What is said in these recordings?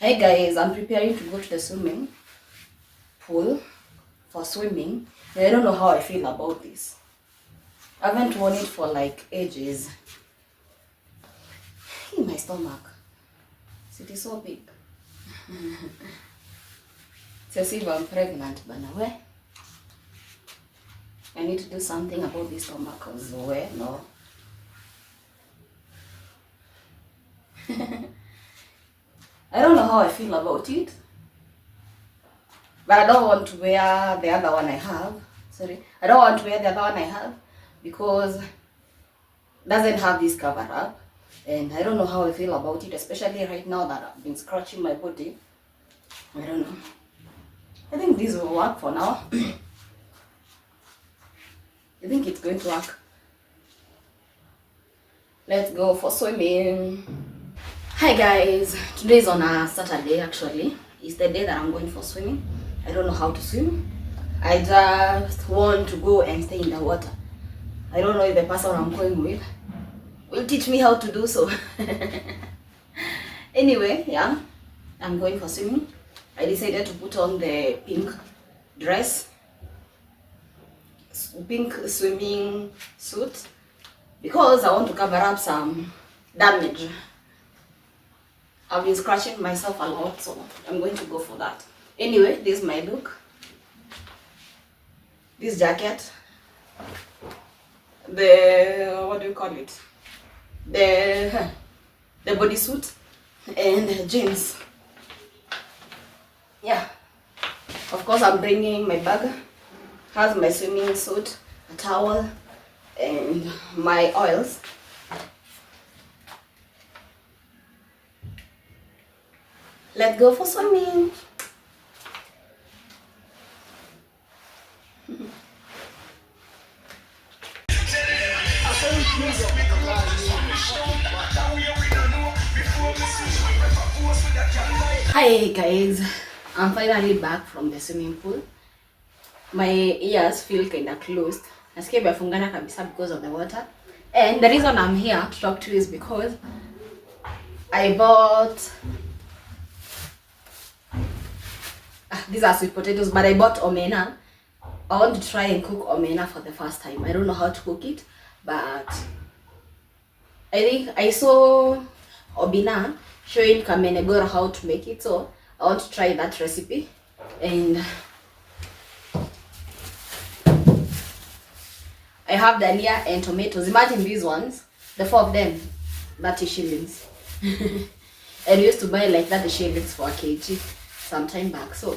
Hey guys, I'm preparing to go to the swimming pool for swimming. And I don't know how I feel about this. I haven't worn it for like ages. In my stomach. It is so big. It's as if I'm pregnant, but now I need to do something about this stomach because no. I don't know how I feel about it. But I don't want to wear the other one I have. Sorry. I don't want to wear the other one I have because it doesn't have this cover up. And I don't know how I feel about it, especially right now that I've been scratching my body. I don't know. I think this will work for now. I think it's going to work. Let's go for swimming. Hi guys, today is on a Saturday actually. It's the day that I'm going for swimming. I don't know how to swim. I just want to go and stay in the water. I don't know if the person I'm going with will teach me how to do so. Anyway, yeah, I'm going for swimming. I decided to put on the pink dress, pink swimming suit, because I want to cover up some damage. I've been scratching myself a lot, so I'm going to go for that. Anyway, this is my look. This jacket, what do you call it? The bodysuit and the jeans. Yeah. Of course, I'm bringing my bag. Has my swimming suit, a towel, and my oils. Let's go for swimming. Hi guys, I'm finally back from the swimming pool. My ears feel kind of closed. Nasikia imefungana kabisa because of the water. And the reason I'm here to talk to you is because I bought these are sweet potatoes, but I bought omena. I want to try and cook omena for the first time. I don't know how to cook it, but I think I saw Obina showing Kamenegora how to make it, so I want to try that recipe. And I have dania and tomatoes. Imagine these ones, the 4 of them, 30 shillings. And we used to buy like 30 shillings for a kg some time back. So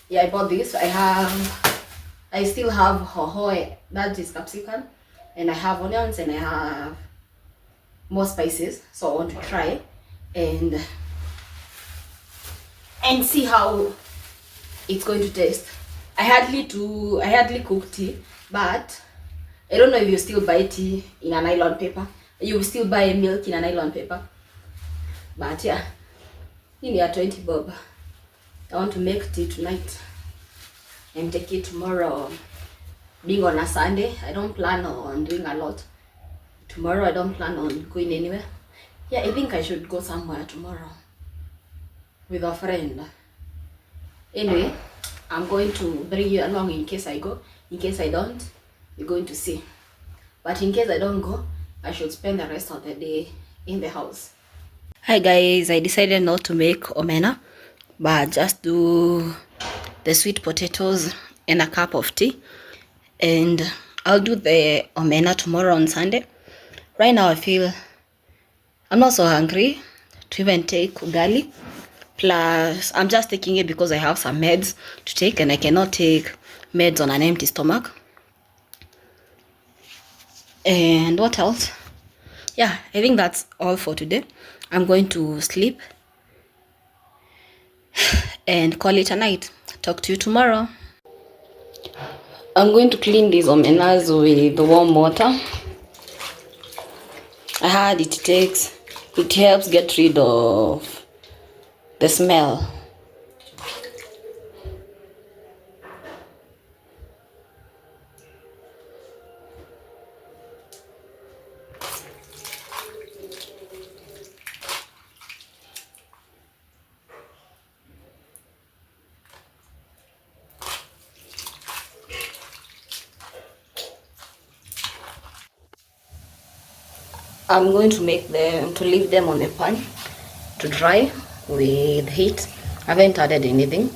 yeah, I bought this. I still have hoho, that is capsicum, and I have onions, and I have more spices. So I want to try and see how it's going to taste. I hardly cook tea, but I don't know if you still buy tea in a nylon paper. You still buy milk in a nylon paper. But yeah, in your 20 bob. I want to make tea tonight and take it tomorrow. Being on a Sunday, I don't plan on doing a lot. Tomorrow I don't plan on going anywhere. Yeah, I think I should go somewhere tomorrow with a friend. Anyway, I'm going to bring you along in case I go. In case I don't, you're going to see. But in case I don't go, I should spend the rest of the day in the house. Hi guys, I decided not to make omena, but just do the sweet potatoes and a cup of tea. And I'll do the omena tomorrow on Sunday. Right now I feel I'm not so hungry to even take ugali. Plus, I'm just taking it because I have some meds to take, and I cannot take meds on an empty stomach. And what else? Yeah, I think that's all for today. I'm going to sleep and call it a night. Talk to you tomorrow. I'm going to clean these omenas with warm water. I heard it helps get rid of the smell. I'm going to leave them on the pan to dry with heat. I haven't added anything.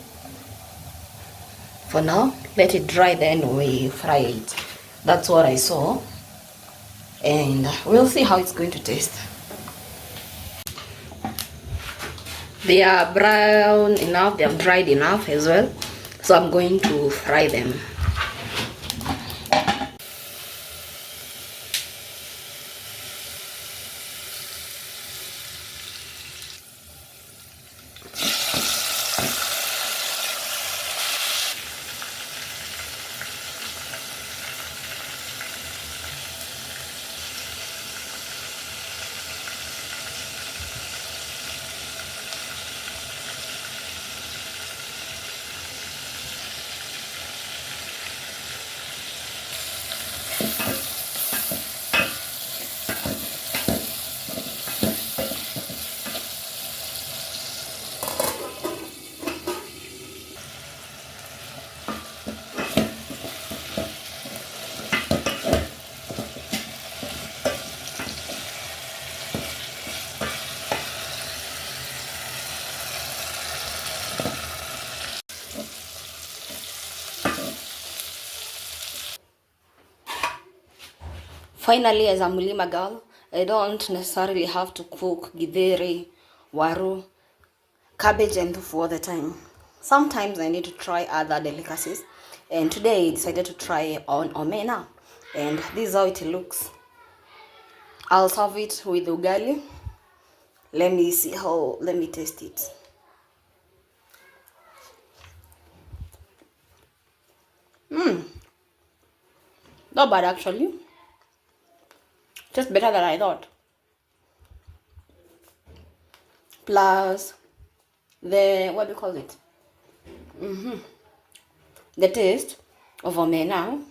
For now, let it dry, then we fry it. That's what I saw, and we'll see how it's going to taste. They are brown enough, they have dried enough as well, so I'm going to fry them. Finally, as a Mulima girl, I don't necessarily have to cook githeri, waru, cabbage and tofu all the time. Sometimes I need to try other delicacies, and today I decided to try on omena, and this is how it looks. I'll serve it with ugali. Let me taste it. Not bad actually. Just better than I thought. Plus what do you call it? The taste of omena.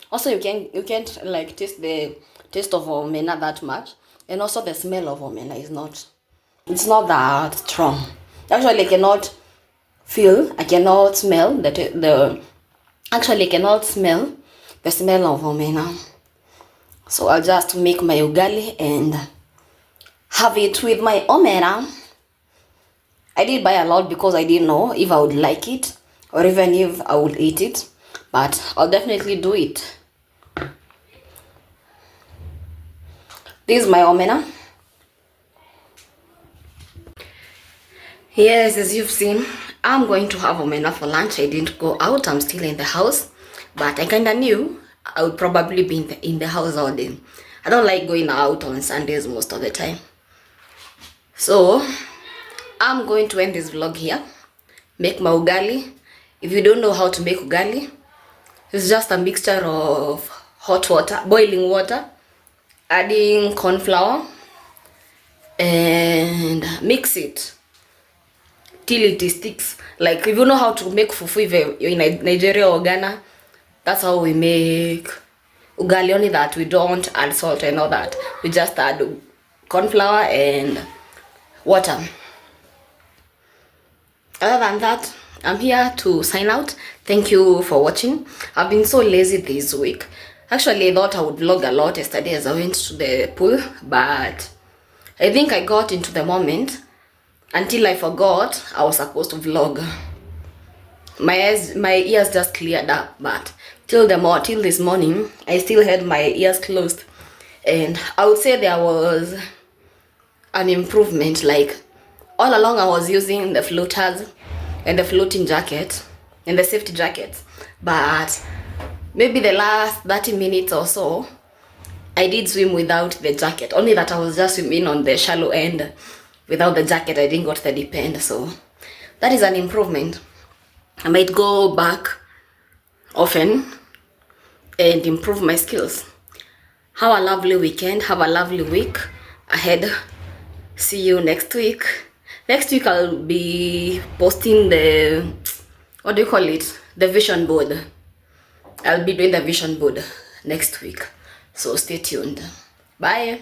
Also, you can't like taste the taste of omena that much, and also the smell of omena it's not that strong. Actually, I cannot smell I cannot smell the smell of omena. So I'll just make my ugali and have it with my omena. I did buy a lot because I didn't know if I would like it or even if I would eat it, but I'll definitely do it. This is my omena. Yes, as you've seen, I'm going to have omena for lunch. I didn't go out, I'm still in the house, but I kinda knew I would probably be in the house all day. I don't like going out on Sundays most of the time. So, I'm going to end this vlog here. Make my ugali. If you don't know how to make ugali, it's just a mixture of hot water, boiling water, adding corn flour, and mix it till it sticks. Like if you know how to make fufu if you're in Nigeria or Ghana, that's how we make ugali, only that we don't add salt and all that. We just add corn flour and water. Other than that, I'm here to sign out. Thank you for watching. I've been so lazy this week. Actually, I thought I would vlog a lot yesterday as I went to the pool, but I think I got into the moment until I forgot I was supposed to vlog. My ears just cleared up, but till this morning, I still had my ears closed. And I would say there was an improvement. Like all along I was using the floaters and the floating jacket and the safety jackets, but maybe the last 30 minutes or so I did swim without the jacket, only that I was just swimming on the shallow end without the jacket. I didn't go to the deep end, so that is an improvement. I might go back often and improve my skills. Have a lovely weekend, have a lovely week ahead. See you next week. Next week I'll be posting the, what do you call it? The vision board. I'll be doing the vision board next week. So stay tuned. Bye.